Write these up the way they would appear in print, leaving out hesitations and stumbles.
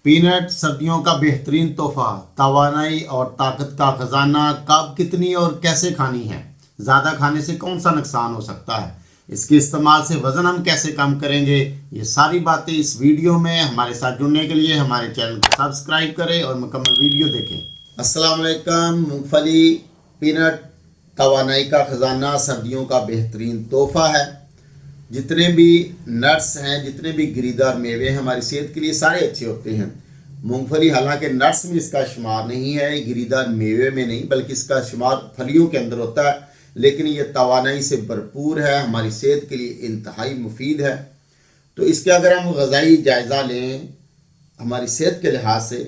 Peanut सर्दियों का बेहतरीन तोहफा, तवानाई और ताकत का खजाना। कब, कितनी और कैसे खानी है? ज़्यादा खाने से कौन सा नुकसान हो सकता है? इसके इस्तेमाल से वज़न हम कैसे कम करेंगे? ये सारी बातें इस वीडियो में। हमारे साथ जुड़ने के लिए हमारे चैनल को सब्सक्राइब करें और मुकम्मल वीडियो देखें। अस्सलाम वालेकुम। मूंगफली पीनट तवानाई का खजाना सर्दियों का बेहतरीन तोहफा है। जितने भी नट्स हैं, जितने भी गिरीदार मेवे हैं, हमारी सेहत के लिए सारे अच्छे होते हैं। मूंगफली हालांकि नट्स में इसका शुमार नहीं है, गिरीदार मेवे में नहीं, बल्कि इसका शुमार फलियों के अंदर होता है, लेकिन ये तवानाई से भरपूर है, हमारी सेहत के लिए इंतहाई मुफीद है। तो इसके अगर हम ग़ज़ाई जायज़ा लें हमारी सेहत के लिहाज से,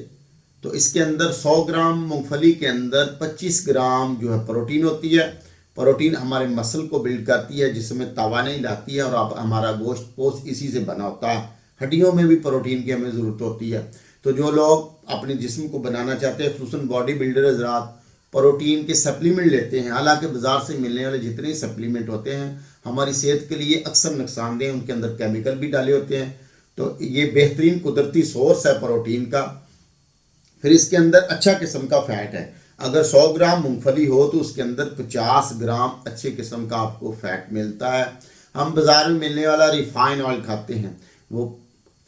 तो इसके अंदर 100 ग्राम मूंगफली के अंदर 25 ग्राम जो है प्रोटीन होती है। प्रोटीन हमारे मसल को बिल्ड करती है, जिसमें तवानाई लाती है, और अब हमारा गोश्त पोस्ट इसी से बना होता है। हड्डियों में भी प्रोटीन की हमें ज़रूरत होती है। तो जो लोग अपने जिस्म को बनाना चाहते हैं, खुसूसन बॉडी बिल्डर हज़रात, प्रोटीन के सप्लीमेंट लेते हैं। हालांकि बाज़ार से मिलने वाले जितने सप्लीमेंट होते हैं हमारी सेहत के लिए अक्सर नुकसानदेह, उनके अंदर केमिकल भी डाले होते हैं। तो ये बेहतरीन कुदरती सोर्स है प्रोटीन का। फिर इसके अंदर अच्छा किस्म का फ़ैट है। अगर 100 ग्राम मूंगफली हो तो उसके अंदर 50 ग्राम अच्छे किस्म का आपको फ़ैट मिलता है। हम बाज़ार में मिलने वाला रिफाइन ऑयल खाते हैं, वो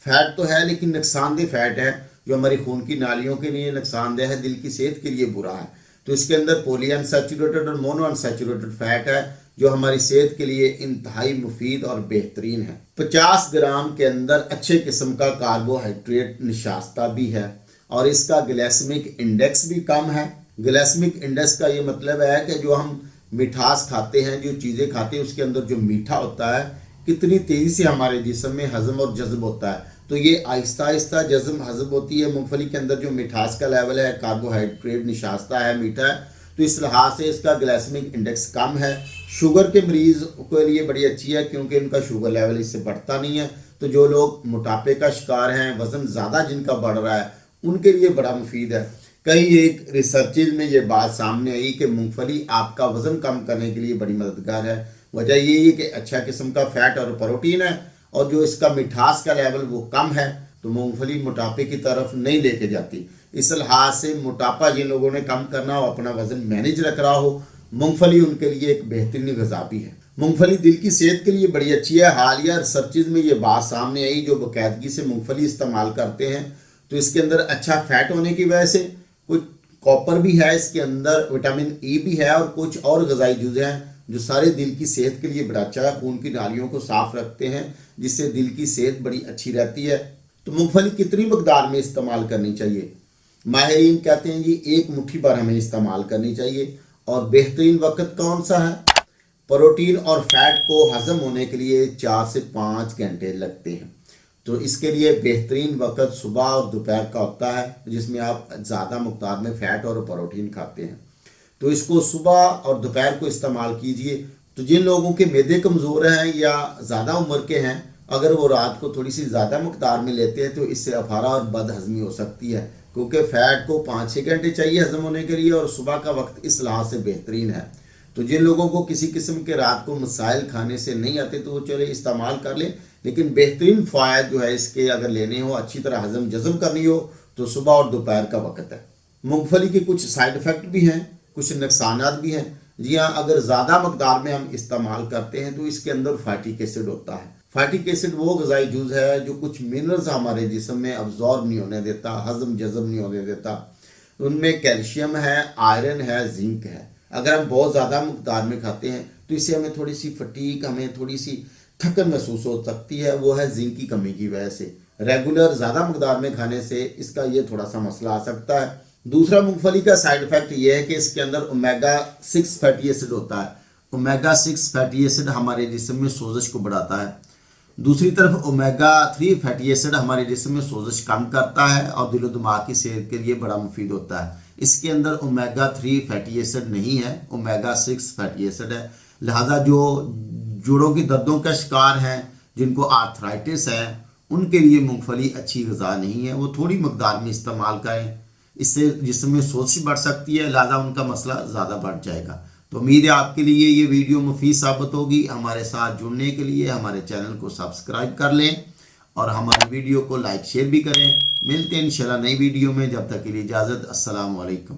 फ़ैट तो है लेकिन नुकसानदेह फ़ैट है, जो हमारी खून की नालियों के लिए नुकसानदेह है, दिल की सेहत के लिए बुरा है। तो इसके अंदर पॉली अनसैचुरेटेड और मोनो अनसैचुरेटेड फ़ैट है, जो हमारी सेहत के लिए इंतहाई मुफीद और बेहतरीन है। 50 ग्राम के अंदर अच्छे किस्म का कार्बोहाइड्रेट निशास्ता भी है, और इसका ग्लाइसेमिक इंडेक्स भी कम है। ग्लाइसेमिक इंडेक्स का ये मतलब है कि जो हम मिठास खाते हैं, जो चीज़ें खाते हैं, उसके अंदर जो मीठा होता है कितनी तेज़ी से हमारे जिस्म में हज़म और जज़ब होता है। तो ये आहिस्ता आहिस्ता जज़ब हज़म होती है। मूंगफली के अंदर जो मिठास का लेवल है, कार्बोहाइड्रेट निशास्ता है, मीठा है, तो इस लिहाज से इसका ग्लाइसेमिक इंडेक्स कम है। शुगर के मरीज़ के लिए बड़ी अच्छी है, क्योंकि इनका शुगर लेवल इससे बढ़ता नहीं है। तो जो लोग मोटापे का शिकार हैं, वज़न ज़्यादा जिनका बढ़ रहा है, उनके लिए बड़ा मुफीद है। कई एक रिसर्चेज में ये बात सामने आई कि मूंगफली आपका वज़न कम करने के लिए बड़ी मददगार है। वजह ये है कि अच्छा किस्म का फ़ैट और प्रोटीन है, और जो इसका मिठास का लेवल वो कम है, तो मूंगफली मोटापे की तरफ नहीं लेके जाती। इस लिहाज से मोटापा जिन लोगों ने कम करना हो, अपना वज़न मैनेज रख रहा हो, मूंगफली उनके लिए एक बेहतरीन ग़िज़ा भी है। मूंगफली दिल की सेहत के लिए बड़ी अच्छी है। हालिया रिसर्चेज में ये बात सामने आई, जो बाकायदगी से मूंगफली इस्तेमाल करते हैं, तो इसके अंदर अच्छा फ़ैट होने की वजह से कुछ कॉपर भी है, इसके अंदर विटामिन ई भी है, और कुछ और ग़िज़ाई जुज़ हैं जो सारे दिल की सेहत के लिए बड़ा अच्छा है। खून की नालियों को साफ़ रखते हैं, जिससे दिल की सेहत बड़ी अच्छी रहती है। तो मूंगफली कितनी मकदार में इस्तेमाल करनी चाहिए? माहिरीन कहते हैं जी 1 मुट्ठी भर हमें इस्तेमाल करनी चाहिए। और बेहतरीन वक्त कौन सा है? प्रोटीन और फैट को हज़म होने के लिए 4 से 5 घंटे लगते हैं। तो इसके लिए बेहतरीन वक्त सुबह और दोपहर का होता है, जिसमें आप ज़्यादा मकदार में फ़ैट और प्रोटीन खाते हैं। तो इसको सुबह और दोपहर को इस्तेमाल कीजिए। तो जिन लोगों के मैदे कमज़ोर हैं या ज़्यादा उम्र के हैं, अगर वो रात को थोड़ी सी ज़्यादा मकदार में लेते हैं, तो इससे अफारा और बदहज़मी हो सकती है, क्योंकि फ़ैट को 5-6 घंटे चाहिए हज़म होने के लिए, और सुबह का वक्त इस लिहाज से बेहतरीन है। तो जिन लोगों को किसी किस्म के रात को मसाइल खाने से नहीं आते, तो वो चले इस्तेमाल कर लें, लेकिन बेहतरीन फ़ायदा जो है इसके अगर लेने हो, अच्छी तरह हज़म जज़म करनी हो, तो सुबह और दोपहर का वक्त है। मूंगफली के कुछ साइड इफ़ेक्ट भी हैं, कुछ नुकसानात भी हैं। जी हाँ, अगर ज़्यादा मकदार में हम इस्तेमाल करते हैं तो इसके अंदर फैटिक एसिड होता है। फैटिक एसिड वो ग़िज़ाई जुज़ है जो कुछ मिनरल्स हमारे जिस्म में अब्जॉर्ब नहीं होने देता, हज़म जज़ब नहीं होने देता। उनमें कैल्शियम है, आयरन है, जिंक है। अगर हम बहुत ज़्यादा मकदार में खाते हैं तो इससे हमें थोड़ी सी फटीक, हमें थोड़ी सी थकन महसूस हो सकती है, वो है जिंक की कमी की वजह से। रेगुलर ज़्यादा मकदार में खाने से इसका ये थोड़ा सा मसला आ सकता है। दूसरा मूंगफली का साइड इफ़ेक्ट ये है कि इसके अंदर ओमेगा 6 फैटी एसिड होता है। ओमेगा 6 फैटी एसिड हमारे जिस्म में सोजिश को बढ़ाता है। दूसरी तरफ ओमेगा 3 फैटी एसिड हमारे जिस्म में सोजिश कम करता है, और दिल दिमाग की सेहत के लिए बड़ा मुफीद होता है। इसके अंदर ओमेगा 3 फैटी एसिड नहीं है, ओमेगा 6 फैटी एसिड है। लिहाजा जो जोड़ों की दर्दों का शिकार हैं, जिनको आर्थराइटिस है, उनके लिए मूंगफली अच्छी ग़िज़ा नहीं है। वो थोड़ी मकदार में इस्तेमाल करें, इससे जिस्म में सोजिश बढ़ सकती है, लिहाजा उनका मसला ज़्यादा बढ़ जाएगा। तो उम्मीद है आपके लिए ये वीडियो मुफीद साबित होगी। हमारे साथ जुड़ने के लिए हमारे चैनल को सब्सक्राइब कर लें اور ہماری ویڈیو کو لائک شیئر بھی کریں۔ ملتے ہیں انشاءاللہ نئی ویڈیو میں، جب تک کے لیے اجازت، السلام علیکم۔